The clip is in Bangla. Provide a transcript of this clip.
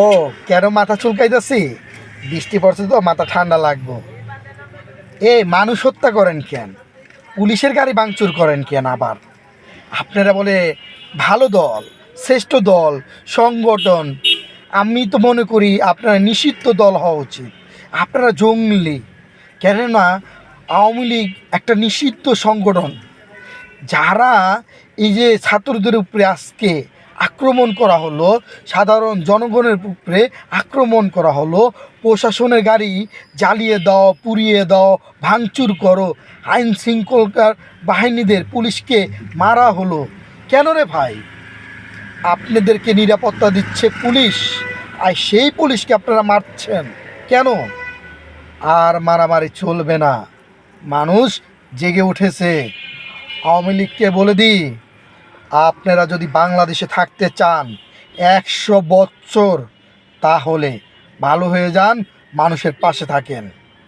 ও, কেন মাথা চুলকাইতেছি? বৃষ্টি পড়ছে তো মাথা ঠান্ডা লাগবো। মানুষ হত্যা করেন কেন? পুলিশের গাড়ি ভাঙচুর করেন কেন আবার? আপনারা বলে ভালো দল, শ্রেষ্ঠ দল, সংগঠন। আমি তো মনে করি আপনারা নিষিদ্ধ দল হওয়া উচিত। আপনারা জঙ্গলি। কেননা আওয়ামী লীগ একটা নিষিদ্ধ সংগঠন। যারা এই যে ছাত্রদের উপরে আজকে আক্রমণ করা হলো, সাধারণ জনগণের উপরে আক্রমণ করা হলো, প্রশাসনের গাড়ি জ্বালিয়ে দাও, পুড়িয়ে দাও, ভাঙচুর করো, আইন শৃঙ্খলার বাহিনীদের পুলিশকে মারা হলো। কেন রে ভাই? আপনাদেরকে নিরাপত্তা দিচ্ছে পুলিশ, আর সেই পুলিশকে আপনারা মারছেন কেন? আর মারামারি চলবে না। মানুষ জেগে উঠেছে। আওয়ামী লীগকে বলে দিই, আপনারা যদি বাংলাদেশে থাকতে চান 100 বছর, তাহলে ভালো হয়ে যান, মানুষের পাশে থাকেন।